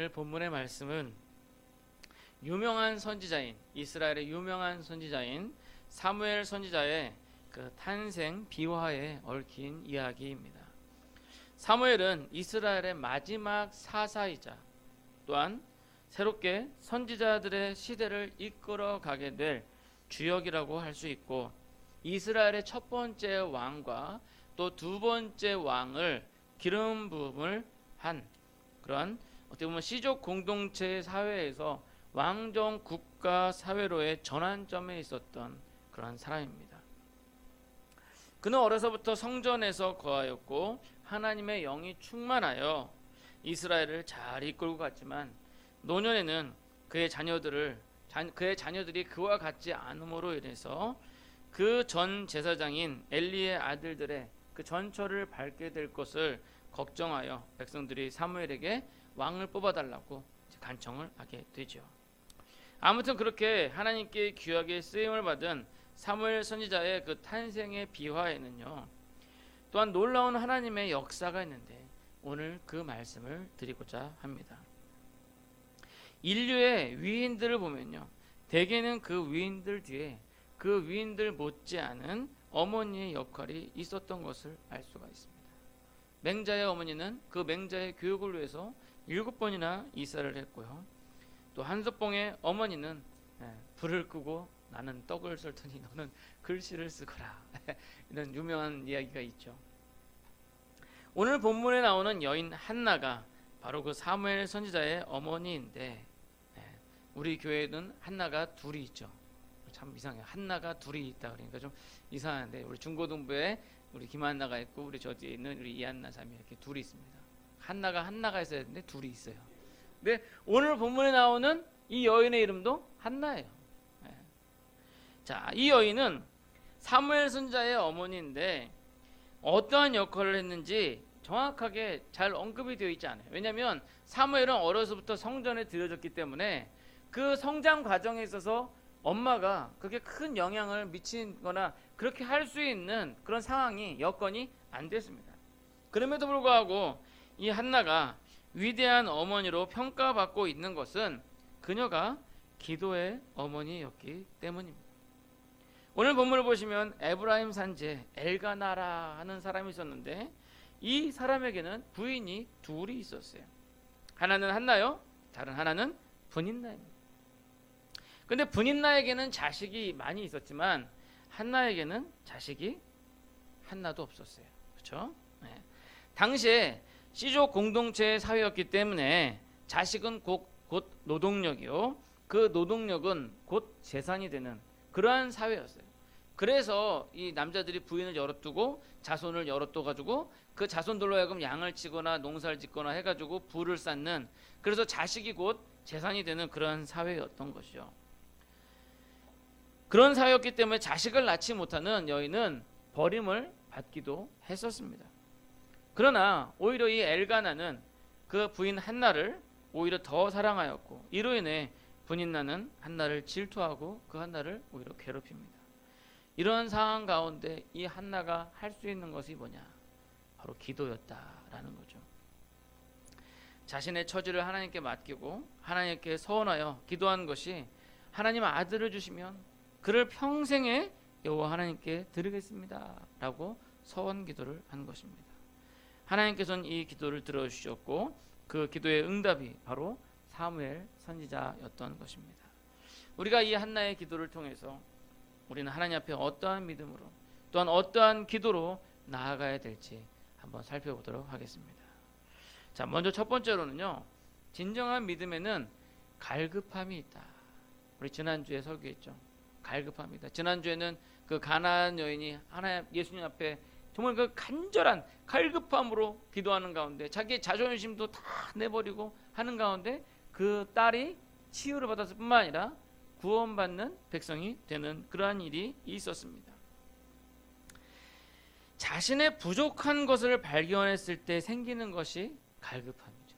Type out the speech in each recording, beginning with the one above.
오늘 본문의 말씀은 유명한 선지자인 이스라엘의 유명한 선지자인 사무엘 선지자의 그 탄생 비화에 얽힌 이야기입니다. 사무엘은 이스라엘의 마지막 사사이자 또한 새롭게 선지자들의 시대를 이끌어 가게 될 주역이라고 할 수 있고, 이스라엘의 첫 번째 왕과 또 두 번째 왕을 기름 부음을 한 그런 어떻게 보면 시족 공동체 사회에서 왕정 국가 사회로의 전환점에 있었던 그런 사람입니다. 그는 어려서부터 성전에서 거하였고 하나님의 영이 충만하여 이스라엘을 잘 이끌고 갔지만, 노년에는 그의 자녀들이 그와 같지 않음으로 인해서 그 전 제사장인 엘리의 아들들의 그 전처를 밟게 될 것을 걱정하여 백성들이 사무엘에게 왕을 뽑아달라고 간청을 하게 되죠. 아무튼 그렇게 하나님께 귀하게 쓰임을 받은 사무엘 선지자의 그 탄생의 비화에는요, 또한 놀라운 하나님의 역사가 있는데 오늘 그 말씀을 드리고자 합니다. 인류의 위인들을 보면요, 대개는 그 위인들 뒤에 그 위인들 못지않은 어머니의 역할이 있었던 것을 알 수가 있습니다. 맹자의 어머니는 그 맹자의 교육을 위해서 7번이나 이사를 했고요. 또 한석봉의 어머니는 불을 끄고 나는 떡을 썰 테니 너는 글씨를 쓰거라 이런 유명한 이야기가 있죠. 오늘 본문에 나오는 여인 한나가 바로 그 사무엘 선지자의 어머니인데, 우리 교회에는 한나가 둘이 있죠. 참 이상해요. 한나가 둘이 있다 그러니까 좀 이상한데, 우리 중고등부에 우리 김한나가 있고 우리 저 뒤에 있는 우리 이한나 자매 이렇게 둘이 있습니다. 한나가 있어야 되는데 둘이 있어요. 근데 오늘 본문에 나오는 이 여인의 이름도 한나예요. 자, 이 여인은 사무엘 선지자의 어머니인데 어떠한 역할을 했는지 정확하게 잘 언급이 되어 있지 않아요. 왜냐하면 사무엘은 어려서부터 성전에 들여졌기 때문에 그 성장 과정에 있어서 엄마가 그렇게 큰 영향을 미치거나 그렇게 할 수 있는 그런 상황이 여건이 안 됐습니다. 그럼에도 불구하고 이 한나가 위대한 어머니로 평가받고 있는 것은 그녀가 기도의 어머니였기 때문입니다. 오늘 본문을 보시면 에브라임 산지에 엘가나라 하는 사람이 있었는데, 이 사람에게는 부인이 둘이 있었어요. 하나는 한나요, 다른 하나는 분인나입니다. 근데 분인나에게는 자식이 많이 있었지만 한나에게는 자식이 하나도 없었어요. 그렇죠? 당시에 시족 공동체의 사회였기 때문에 자식은 곧 노동력이요, 그 노동력은 곧 재산이 되는 그러한 사회였어요. 그래서 이 남자들이 부인을 열어두고 자손을 열어둬 가지고 그 자손들로 하여금 양을 치거나 농사를 짓거나 해가지고 부를 쌓는, 그래서 자식이 곧 재산이 되는 그런 사회였던 것이죠. 그런 사회였기 때문에 자식을 낳지 못하는 여인은 버림을 받기도 했었습니다. 그러나 오히려 이 엘가나는 그 부인 한나를 오히려 더 사랑하였고, 이로 인해 분인나는 한나를 질투하고 그 한나를 오히려 괴롭힙니다. 이런 상황 가운데 이 한나가 할 수 있는 것이 뭐냐? 바로 기도였다라는 거죠. 자신의 처지를 하나님께 맡기고 하나님께 서원하여 기도한 것이, 하나님 아들을 주시면 그를 평생에 여호와 하나님께 드리겠습니다 라고 서원 기도를 한 것입니다. 하나님께서는 이 기도를 들어주셨고 그 기도의 응답이 바로 사무엘 선지자였던 것입니다. 우리가 이 한나의 기도를 통해서 우리는 하나님 앞에 어떠한 믿음으로, 또한 어떠한 기도로 나아가야 될지 한번 살펴보도록 하겠습니다. 자, 먼저 첫 번째로는요, 진정한 믿음에는 갈급함이 있다. 우리 지난주에 설교했죠. 갈급합니다. 지난주에는 그 가나안 여인이 하나님 예수님 앞에 정말 그 간절한 갈급함으로 기도하는 가운데 자기의 자존심도 다 내버리고 하는 가운데 그 딸이 치유를 받았을 뿐만 아니라 구원받는 백성이 되는 그러한 일이 있었습니다. 자신의 부족한 것을 발견했을 때 생기는 것이 갈급함이죠.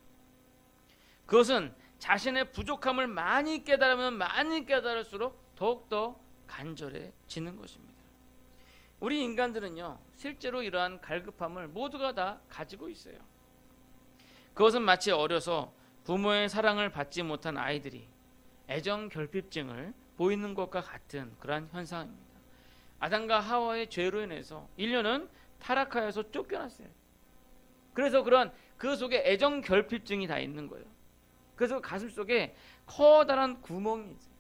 그것은 자신의 부족함을 많이 깨달을수록 더욱더 간절해지는 것입니다. 우리 인간들은요, 실제로 이러한 갈급함을 모두가 다 가지고 있어요. 그것은 마치 어려서 부모의 사랑을 받지 못한 아이들이 애정 결핍증을 보이는 것과 같은 그러한 현상입니다. 아담과 하와의 죄로 인해서 인류는 타락하여서 쫓겨났어요. 그래서 그런 그 속에 애정 결핍증이 다 있는 거예요. 그래서 가슴 속에 커다란 구멍이 있어요.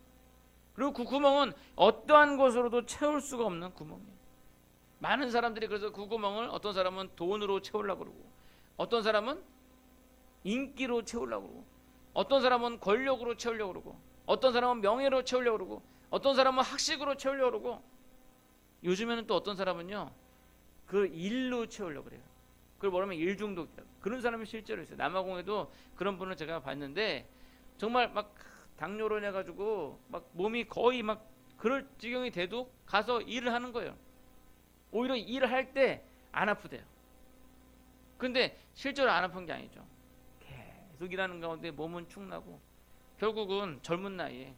그리고 그 구멍은 어떠한 것으로도 채울 수가 없는 구멍이에요. 많은 사람들이 그래서 그 구멍을 어떤 사람은 돈으로 채우려고 그러고, 어떤 사람은 인기로 채우려고 그러고, 어떤 사람은 권력으로 채우려고 그러고, 어떤 사람은 명예로 채우려고 그러고, 어떤 사람은 학식으로 채우려고 그러고, 요즘에는 또 어떤 사람은요 그 일로 채우려고 그래요. 그걸 뭐라면 일중독이라고. 그런 사람이 실제로 있어요. 남아공에도 그런 분을 제가 봤는데 정말 막 당뇨로 해가지고 막 몸이 거의 막 그럴 지경이 돼도 가서 일을 하는 거예요. 오히려 일을 할 때 안 아프대요. 근데 실제로 안 아픈 게 아니죠. 계속 일하는 가운데 몸은 축나고 결국은 젊은 나이에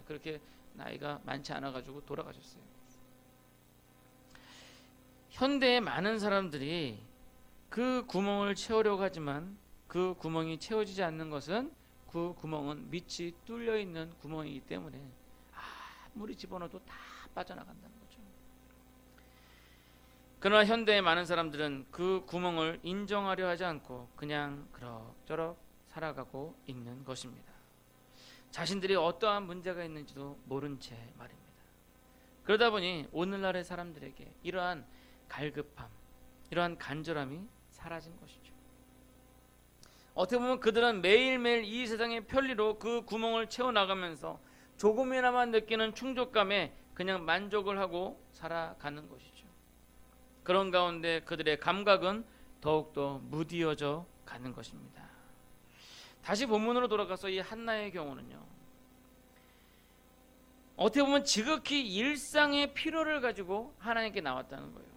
그렇게 나이가 많지 않아 가지고 돌아가셨어요. 현대의 많은 사람들이 그 구멍을 채우려고 하지만 그 구멍이 채워지지 않는 것은 그 구멍은 밑이 뚫려 있는 구멍이기 때문에 아무리 집어넣어도 다 빠져나간다는 거죠. 그러나 현대의 많은 사람들은 그 구멍을 인정하려 하지 않고 그냥 그럭저럭 살아가고 있는 것입니다. 자신들이 어떠한 문제가 있는지도 모른 채 말입니다. 그러다 보니 오늘날의 사람들에게 이러한 갈급함, 이러한 간절함이 사라진 것이죠. 어떻게 보면 그들은 매일매일 이 세상의 편리로 그 구멍을 채워나가면서 조금이나마 느끼는 충족감에 그냥 만족을 하고 살아가는 것이죠. 그런 가운데 그들의 감각은 더욱더 무디어져 가는 것입니다. 다시 본문으로 돌아가서 이 한나의 경우는요, 어떻게 보면 지극히 일상의 필요를 가지고 하나님께 나왔다는 거예요.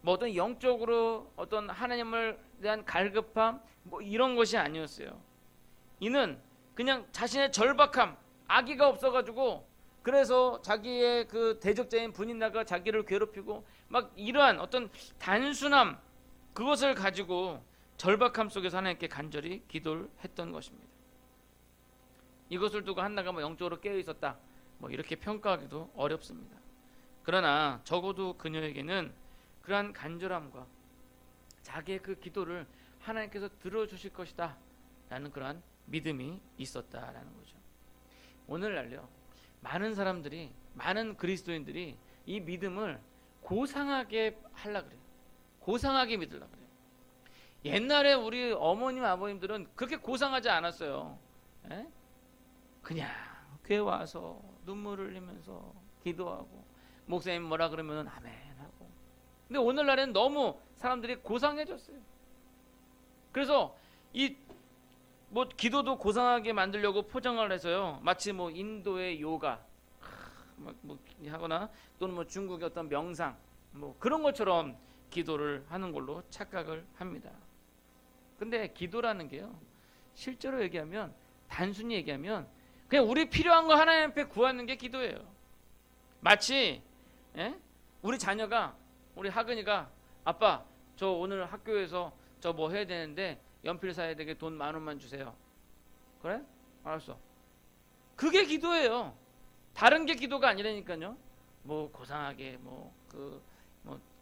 뭐 어떤 영적으로 어떤 하나님을 대한 갈급함 뭐 이런 것이 아니었어요. 이는 그냥 자신의 절박함, 아기가 없어가지고 그래서 자기의 그 대적자인 분인나가 자기를 괴롭히고 막 이러한 어떤 단순함, 그것을 가지고 절박함 속에서 하나님께 간절히 기도를 했던 것입니다. 이것을 두고 한나가 뭐 영적으로 깨어 있었다 뭐 이렇게 평가하기도 어렵습니다. 그러나 적어도 그녀에게는 그러한 간절함과 자기의 그 기도를 하나님께서 들어주실 것이다 라는 그러한 믿음이 있었다라는 거죠. 오늘날요 많은 사람들이, 많은 그리스도인들이 이 믿음을 고상하게 하려고 그래요. 고상하게 믿으려고 그래요. 옛날에 우리 어머님 아버님들은 그렇게 고상하지 않았어요. 에? 그냥 교회 와서 눈물을 흘리면서 기도하고 목사님 뭐라 그러면 아멘 하고. 근데 오늘날에는 너무 사람들이 고상해졌어요. 그래서 이 뭐 기도도 고상하게 만들려고 포장을 해서요, 마치 뭐 인도의 요가 뭐 하거나 또는 뭐 중국의 어떤 명상 뭐 그런 것처럼 기도를 하는 걸로 착각을 합니다. 근데 기도라는 게요, 실제로 얘기하면, 단순히 얘기하면 그냥 우리 필요한 거 하나님 앞에 구하는 게 기도예요. 마치 우리 자녀가, 우리 하근이가 아빠 저 오늘 학교에서 저 뭐 해야 되는데 연필 사야 되게 돈 10,000원만 주세요. 그래? 알았어. 그게 기도예요. 다른 게 기도가 아니라니까요. 뭐 고상하게 뭐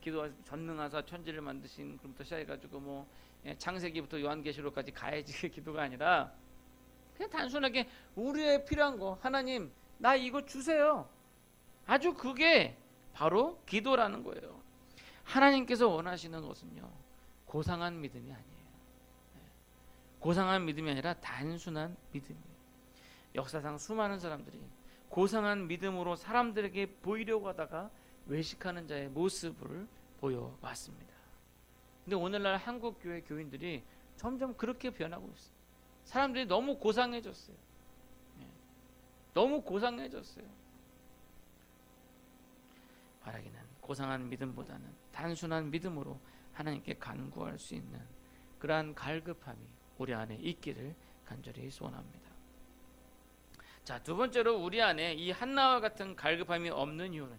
기도 전능하사 천지를 만드신 그부터 시작해가지고 뭐 창세기부터 요한계시록까지 가야지 기도가 아니라 그냥 단순하게 우리의 필요한 거, 하나님 나 이거 주세요. 아주 그게 바로 기도라는 거예요. 하나님께서 원하시는 것은요 고상한 믿음이 아니에요. 고상한 믿음이 아니라 단순한 믿음이에요. 역사상 수많은 사람들이 고상한 믿음으로 사람들에게 보이려고 하다가 외식하는 자의 모습을 보여왔습니다. 근데 오늘날 한국교회 교인들이 점점 그렇게 변하고 있어요. 사람들이 너무 고상해졌어요. 너무 고상해졌어요. 바라기는 고상한 믿음보다는 단순한 믿음으로 하나님께 간구할 수 있는 그러한 갈급함이 우리 안에 있기를 간절히 소원합니다. 자, 두 번째로 우리 안에 이 한나와 같은 갈급함이 없는 이유는요,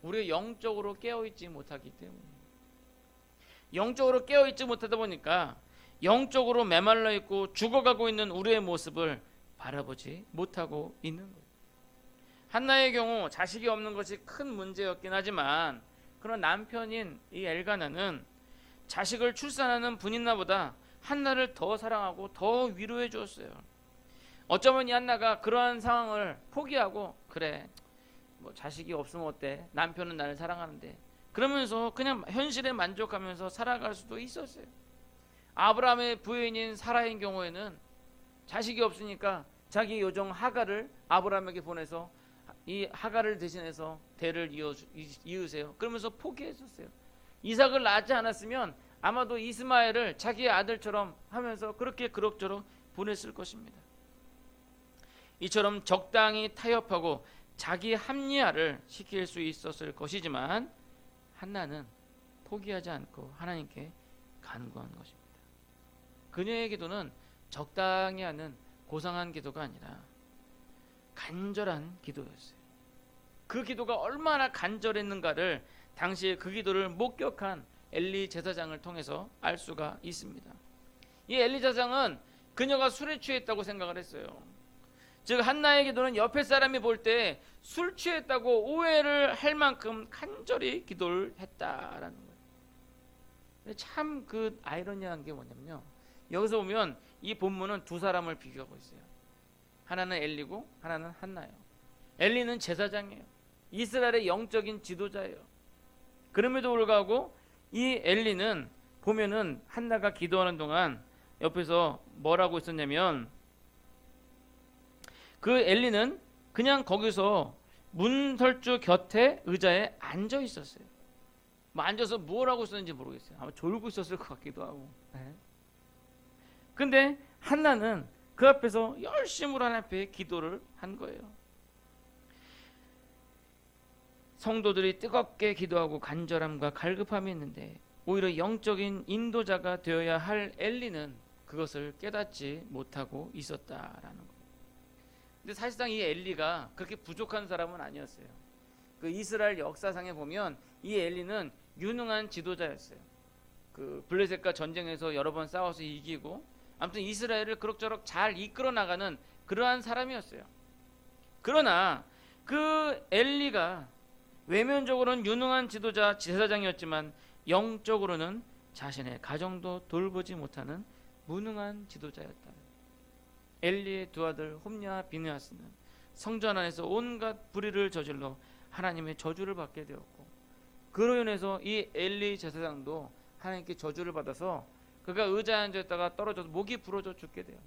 우리가 영적으로 깨어있지 못하기 때문이에요. 영적으로 깨어있지 못하다 보니까 영적으로 메말라 있고 죽어가고 있는 우리의 모습을 바라보지 못하고 있는 거예요. 한나의 경우 자식이 없는 것이 큰 문제였긴 하지만 그런 남편인 이 엘가나는 자식을 출산하는 분인나보다 한나를 더 사랑하고 더 위로해 주었어요. 어쩌면 이 한나가 그러한 상황을 포기하고 그래 뭐 자식이 없으면 어때? 남편은 나를 사랑하는데 그러면서 그냥 현실에 만족하면서 살아갈 수도 있었어요. 아브라함의 부인인 사라의 경우에는 자식이 없으니까 자기 요정 하갈을 아브라함에게 보내서 이 하갈을 대신해서 대를 이으세요. 그러면서 포기했었어요. 이삭을 낳지 않았으면 아마도 이스마엘을 자기의 아들처럼 하면서 그렇게 그럭저럭 보냈을 것입니다. 이처럼 적당히 타협하고 자기 합리화를 시킬 수 있었을 것이지만 한나는 포기하지 않고 하나님께 간구한 것입니다. 그녀의 기도는 적당히 하는 고상한 기도가 아니라 간절한 기도였어요. 그 기도가 얼마나 간절했는가를 당시에 그 기도를 목격한 엘리 제사장을 통해서 알 수가 있습니다. 이 엘리 제사장은 그녀가 술에 취했다고 생각을 했어요. 즉 한나의 기도는 옆에 사람이 볼 때 술 취했다고 오해를 할 만큼 간절히 기도를 했다라는 거예요. 참 그 아이러니한 게 뭐냐면요, 여기서 보면 이 본문은 두 사람을 비교하고 있어요. 하나는 엘리고 하나는 한나예요. 엘리는 제사장이에요. 이스라엘의 영적인 지도자예요. 그럼에도 불구하고 이 엘리는 보면은 한나가 기도하는 동안 옆에서 뭘 하고 있었냐면 그 엘리는 그냥 거기서 문설주 곁에 의자에 앉아 있었어요. 뭐 앉아서 뭘 하고 있었는지 모르겠어요. 아마 졸고 있었을 것 같기도 하고. 근데 한나는 그 앞에서 열심으로 하나님 앞에 기도를 한 거예요. 성도들이 뜨겁게 기도하고 간절함과 갈급함이 있는데 오히려 영적인 인도자가 되어야 할 엘리는 그것을 깨닫지 못하고 있었다라는 거예요. 근데 사실상 이 엘리가 그렇게 부족한 사람은 아니었어요. 그 이스라엘 역사상에 보면 이 엘리는 유능한 지도자였어요. 그 블레셋과 전쟁에서 여러 번 싸워서 이기고 아무튼 이스라엘을 그럭저럭 잘 이끌어 나가는 그러한 사람이었어요. 그러나 그 엘리가 외면적으로는 유능한 지도자 제사장이었지만 영적으로는 자신의 가정도 돌보지 못하는 무능한 지도자였다. 엘리의 두 아들 홈냐와 비느하스는 성전 안에서 온갖 불의를 저질러 하나님의 저주를 받게 되었고 그로 인해서 이 엘리 제사장도 하나님께 저주를 받아서 그가 의자에 앉아있다가 떨어져서 목이 부러져 죽게 돼요.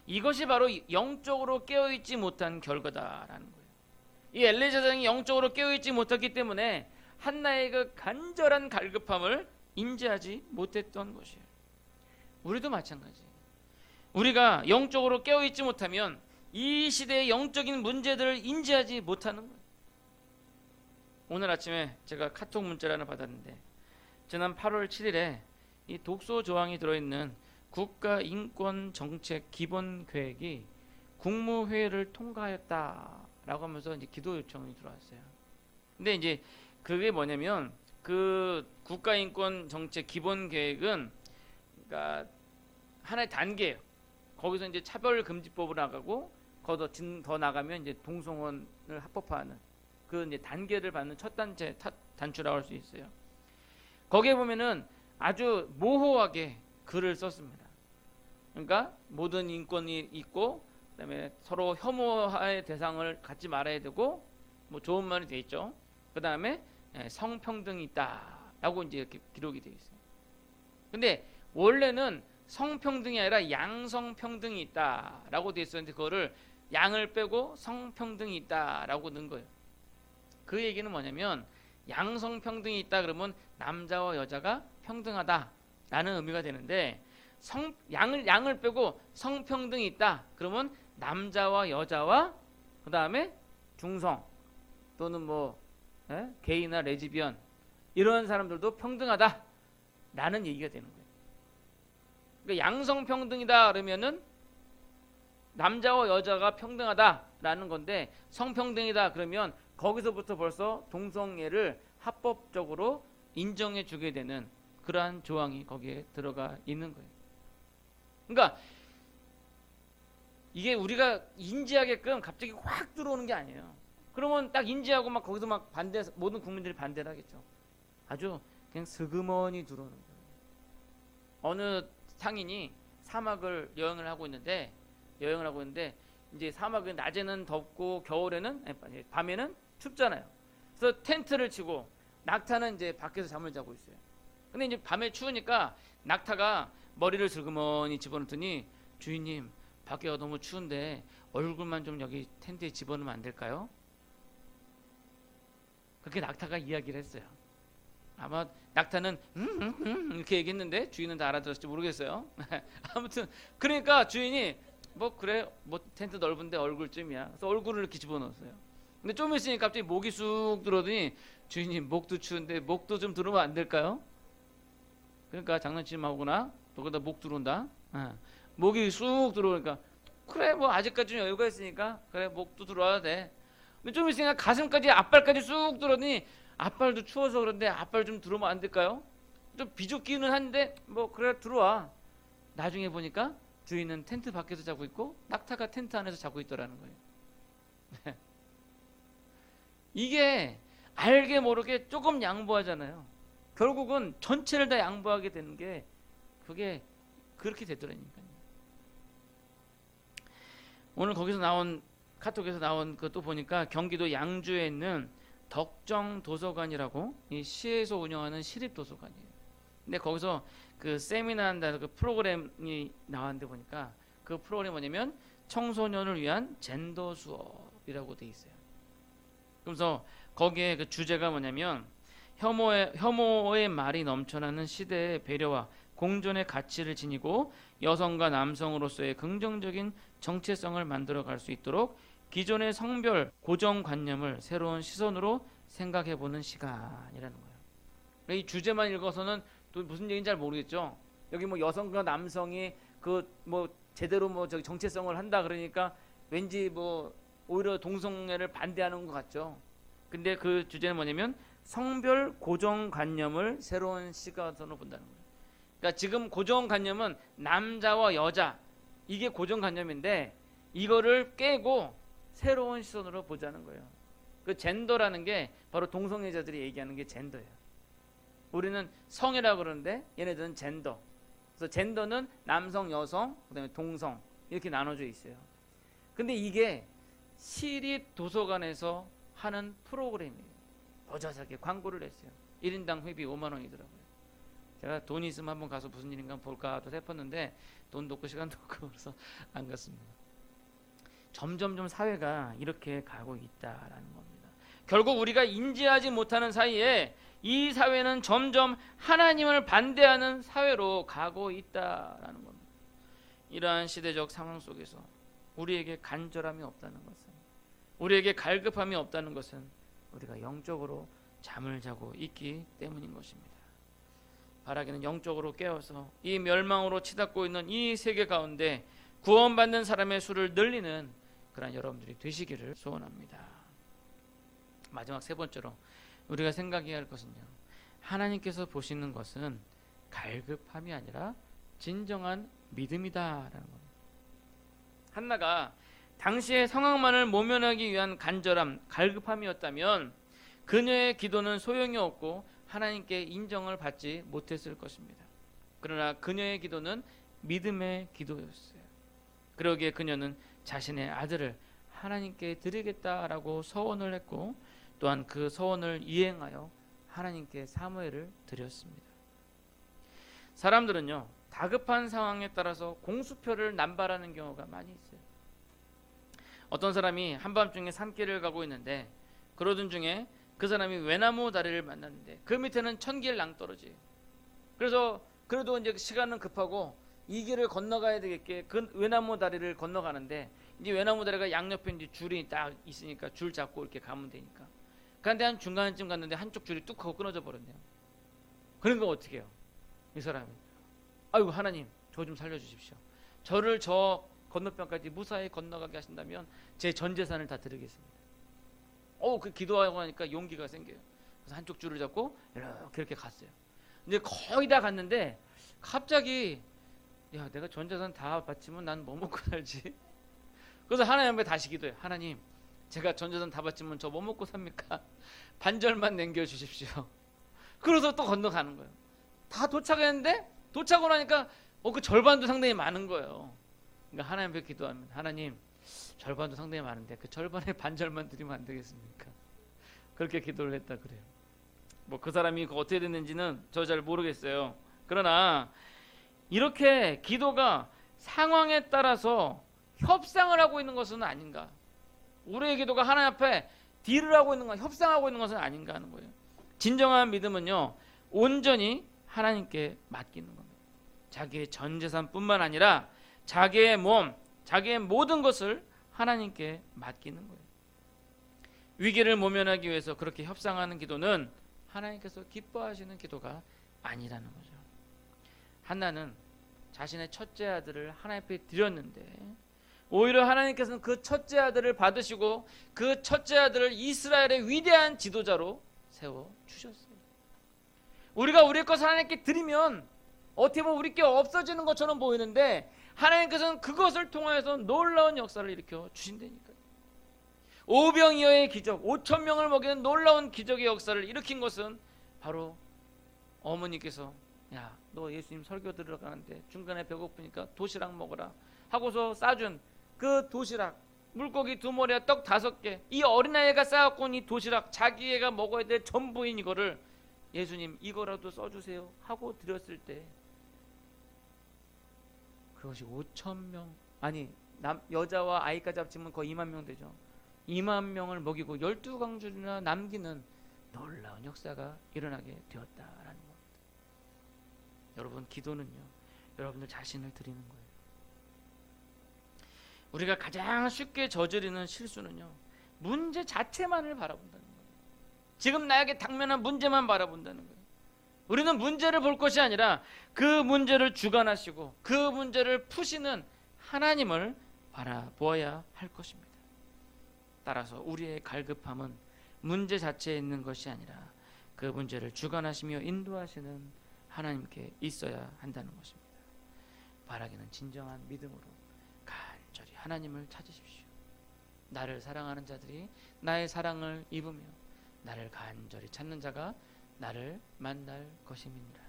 이것이 바로 영적으로 깨어있지 못한 결과다라는 거예요. 이 엘리 제사장이 영적으로 깨어있지 못했기 때문에 한나의 그 간절한 갈급함을 인지하지 못했던 것이에요. 우리도 마찬가지예요. 우리가 영적으로 깨어있지 못하면 이 시대의 영적인 문제들을 인지하지 못하는 거예요. 오늘 아침에 제가 카톡 문자를 하나 받았는데 지난 8월 7일에 이 독소 조항이 들어있는 국가인권정책 기본계획이 국무회의를 통과하였다라고 하면서 이제 기도 요청이 들어왔어요. 근데 이제 그게 뭐냐면 그 국가인권정책 기본계획은 그러니까 하나의 단계예요. 거기서 이제 차별금지법을 나가고 더 나가면 이제 동성혼을 합법화하는 그 이제 단계를 받는 첫 단추라고 할 수 있어요. 거기에 보면은 아주 모호하게 글을 썼습니다. 그러니까 모든 인권이 있고 그다음에 서로 혐오의 대상을 갖지 말아야 되고 뭐 좋은 말이 돼 있죠. 그다음에 성평등이 있다라고 이제 이렇게 기록이 돼 있어요. 근데 원래는 성평등이 아니라 양성평등이 있다라고 돼 있었는데 그거를 양을 빼고 성평등이 있다라고 넣은 거예요. 그 얘기는 뭐냐면 양성평등이 있다 그러면 남자와 여자가 평등하다라는 의미가 되는데 양을 빼고 성평등이 있다 그러면 남자와 여자와 그 다음에 중성 또는 뭐 게이나 레즈비언 이런 사람들도 평등하다라는 얘기가 되는 거예요. 그러니까 양성평등이다 그러면은 남자와 여자가 평등하다라는 건데 성평등이다 그러면 거기서부터 벌써 동성애를 합법적으로 인정해 주게 되는 그러한 조항이 거기에 들어가 있는 거예요. 그러니까 이게 우리가 인지하게끔 갑자기 확 들어오는 게 아니에요. 그러면 딱 인지하고 막 거기서 막 반대, 모든 국민들이 반대를 하겠죠. 아주 그냥 스그머니 들어오는 거예요. 어느 상인이 사막을 여행을 하고 있는데 이제 사막은 낮에는 덥고 겨울에는 밤에는 춥잖아요. 그래서 텐트를 치고 낙타는 이제 밖에서 잠을 자고 있어요. 근데 이제 밤에 추우니까 낙타가 머리를 슬그머니 집어넣더니 주인님 밖에가 너무 추운데 얼굴만 좀 여기 텐트에 집어넣으면 안 될까요? 그렇게 낙타가 이야기를 했어요. 아마 낙타는 이렇게 얘기했는데 주인은 다 알아들었을지 모르겠어요. 아무튼 그러니까 주인이 뭐 그래 뭐 텐트 넓은데 얼굴쯤이야. 그래서 얼굴을 이렇게 집어넣었어요. 근데 좀 있으니까 갑자기 목이 쑥 들어오더니 주인님 목도 추운데 목도 좀 들어오면 안 될까요? 그러니까 장난치지 마구나. 또 그러다 목 들어온다. 목이 쑥 들어오니까 그래 뭐 아직까지는 여유가 있으니까 그래 목도 들어와야 돼. 근데 좀 있으니까 가슴까지 앞발까지 쑥 들어오더니 앞발도 추워서 그런데 앞발 좀 들어오면 안 될까요? 좀 비좁기는 한데 뭐 그래 들어와. 나중에 보니까 주인은 텐트 밖에서 자고 있고 낙타가 텐트 안에서 자고 있더라는 거예요. 이게 알게 모르게 조금 양보하잖아요. 결국은 전체를 다 양보하게 되는 게 그게 그렇게 되더라니까요. 오늘 거기서 나온 카톡에서 나온 그것도 보니까 경기도 양주에 있는 덕정 도서관이라고 이 시에서 운영하는 시립 도서관이에요. 근데 거기서 그 세미나 한다 그 프로그램이 나왔는데 보니까 그 프로그램이 뭐냐면 청소년을 위한 젠더 수업이라고 돼 있어요. 그래서 거기에 그 주제가 뭐냐면 혐오의 말이 넘쳐나는 시대의 배려와 공존의 가치를 지니고 여성과 남성으로서의 긍정적인 정체성을 만들어 갈 수 있도록 기존의 성별 고정관념을 새로운 시선으로 생각해보는 시간이라는 거예요. 이 주제만 읽어서는 또 무슨 얘기인지 잘 모르겠죠. 여기 뭐 여성과 남성이 그 뭐 제대로 뭐 저기 정체성을 한다 그러니까 왠지 뭐 오히려 동성애를 반대하는 것 같죠. 근데 그 주제는 뭐냐면 성별 고정관념을 새로운 시각으로 본다는 거예요. 그러니까 지금 고정관념은 남자와 여자 이게 고정관념인데 이거를 깨고 새로운 시선으로 보자는 거예요. 그 젠더라는 게 바로 동성애자들이 얘기하는 게 젠더예요. 우리는 성이라고 그러는데 얘네들은 젠더. 그래서 젠더는 남성, 여성, 그다음에 동성 이렇게 나눠져 있어요. 근데 이게 시립 도서관에서 하는 프로그램이에요. 버젓하게 광고를 했어요. 1인당 회비 5만 원이더라고요. 제가 돈이 있으면 한번 가서 무슨 일인가 볼까 또 해봤는데 돈도 없고 시간도 없고 그래서 안 갔습니다. 점점 사회가 이렇게 가고 있다라는 겁니다. 결국 우리가 인지하지 못하는 사이에 이 사회는 점점 하나님을 반대하는 사회로 가고 있다라는 겁니다. 이러한 시대적 상황 속에서 우리에게 간절함이 없다는 것은, 우리에게 갈급함이 없다는 것은 우리가 영적으로 잠을 자고 있기 때문인 것입니다. 바라기는 영적으로 깨어서 이 멸망으로 치닫고 있는 이 세계 가운데 구원받는 사람의 수를 늘리는 그런 여러분들이 되시기를 소원합니다. 마지막 세 번째로 우리가 생각해야 할 것은요, 하나님께서 보시는 것은 갈급함이 아니라 진정한 믿음이다라는 겁니다. 한나가 당시의 상황만을 모면하기 위한 간절함, 갈급함이었다면 그녀의 기도는 소용이 없고 하나님께 인정을 받지 못했을 것입니다. 그러나 그녀의 기도는 믿음의 기도였어요. 그러기에 그녀는 자신의 아들을 하나님께 드리겠다라고 서원을 했고 또한 그 서원을 이행하여 하나님께 사무엘을 드렸습니다. 사람들은요, 다급한 상황에 따라서 공수표를 남발하는 경우가 많이 있어요. 어떤 사람이 한밤중에 산길을 가고 있는데 그러던 중에 그 사람이 외나무 다리를 만났는데 그 밑에는 천길 낭떠러지예요. 그래서 그래도 이제 시간은 급하고 이 길을 건너가야 되겠게 그 외나무 다리를 건너가는데 이제 외나무 다리가 양옆에 이제 줄이 딱 있으니까 줄 잡고 이렇게 가면 되니까. 그런데 한 중간쯤 갔는데 한쪽 줄이 뚝 하고 끊어져 버렸네요. 그런 거 어떻게 해요? 이 사람이 아이고 하나님 저 좀 살려주십시오. 저를 저 건너편까지 무사히 건너가게 하신다면 제 전 재산을 다 드리겠습니다. 그 기도하고 하니까 용기가 생겨요. 그래서 한쪽 줄을 잡고 이렇게 갔어요. 이제 거의 다 갔는데 갑자기 야, 내가 전 재산 다 바치면 난 뭐 먹고 살지? 그래서 하나님 앞에 다시 기도해. 하나님, 제가 전 재산 다 바치면 저 뭐 먹고 삽니까? 반절만 남겨주십시오. 그래서 또 건너가는 거예요. 다 도착했는데 도착을 하니까 그 절반도 상당히 많은 거예요. 그러니까 하나님 앞에 기도하면 하나님, 절반도 상당히 많은데 그 절반의 반절만 드리면 안 되겠습니까? 그렇게 기도를 했다 그래요. 뭐 그 사람이 어떻게 됐는지는 저 잘 모르겠어요. 그러나 이렇게 기도가 상황에 따라서 협상을 하고 있는 것은 아닌가. 우리의 기도가 하나님 앞에 딜을 하고 있는 거, 협상하고 있는 것은 아닌가 하는 거예요. 진정한 믿음은요, 온전히 하나님께 맡기는 겁니다. 자기의 전 재산뿐만 아니라 자기의 몸, 자기의 모든 것을 하나님께 맡기는 거예요. 위기를 모면하기 위해서 그렇게 협상하는 기도는 하나님께서 기뻐하시는 기도가 아니라는 거죠. 한나는 자신의 첫째 아들을 하나님 앞에 드렸는데 오히려 하나님께서는 그 첫째 아들을 받으시고 그 첫째 아들을 이스라엘의 위대한 지도자로 세워주셨어요. 우리가 우리 것을 하나님께 드리면 어떻게 보면 우리 게 없어지는 것처럼 보이는데 하나님께서는 그것을 통하여서 놀라운 역사를 일으켜 주신다니까요. 오병이어의 기적, 5천 명을 먹이는 놀라운 기적의 역사를 일으킨 것은 바로 어머니께서 야, 너 예수님 설교 들어가는데 중간에 배고프니까 도시락 먹어라 하고서 싸준 그 도시락, 물고기 2마리와 떡 5개, 이 어린아이가 싸갖고 온 이 도시락, 자기 애가 먹어야 될 전부인 이거를 예수님 이거라도 써주세요 하고 드렸을 때 그것이 5천 명, 아니 여자와 아이까지 합치면 거의 2만 명 되죠. 2만 명을 먹이고 12강줄이나 남기는 놀라운 역사가 일어나게 되었다라는 겁니다. 여러분, 기도는요, 여러분들 자신을 드리는 거예요. 우리가 가장 쉽게 저지르는 실수는요, 문제 자체만을 바라본다는 거예요. 지금 나에게 당면한 문제만 바라본다는 거예요. 우리는 문제를 볼 것이 아니라 그 문제를 주관하시고 그 문제를 푸시는 하나님을 바라보아야 할 것입니다. 따라서 우리의 갈급함은 문제 자체에 있는 것이 아니라 그 문제를 주관하시며 인도하시는 하나님께 있어야 한다는 것입니다. 바라기는 진정한 믿음으로 간절히 하나님을 찾으십시오. 나를 사랑하는 자들이 나의 사랑을 입으며 나를 간절히 찾는 자가 나를 만날 것임이니라.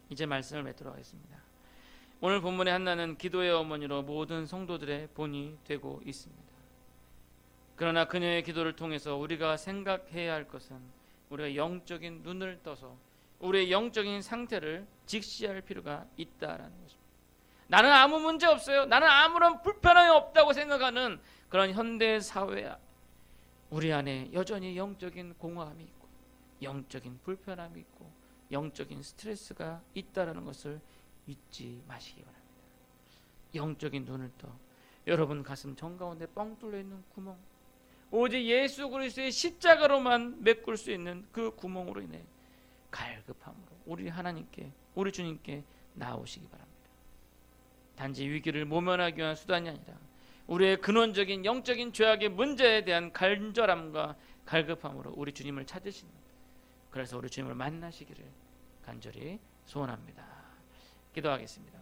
이제 말씀을 맺도록 하겠습니다. 오늘 본문의 한나는 기도의 어머니로 모든 성도들의 본이 되고 있습니다. 그러나 그녀의 기도를 통해서 우리가 생각해야 할 것은 우리가 영적인 눈을 떠서 우리의 영적인 상태를 직시할 필요가 있다라는 것입니다. 나는 아무 문제 없어요, 나는 아무런 불편함이 없다고 생각하는 그런 현대 사회야 우리 안에 여전히 영적인 공허함이 있고 영적인 불편함이 있고 영적인 스트레스가 있다라는 것을 잊지 마시기 바랍니다. 영적인 눈을 떠 여러분 가슴 정가운데 뻥 뚫려 있는 구멍, 오직 예수 그리스도의 십자가로만 메꿀 수 있는 그 구멍으로 인해 갈급함으로 우리 하나님께, 우리 주님께 나오시기 바랍니다. 단지 위기를 모면하기 위한 수단이 아니라 우리의 근원적인 영적인 죄악의 문제에 대한 간절함과 갈급함으로 우리 주님을 찾으시는, 그래서 우리 주님을 만나시기를 간절히 소원합니다. 기도하겠습니다.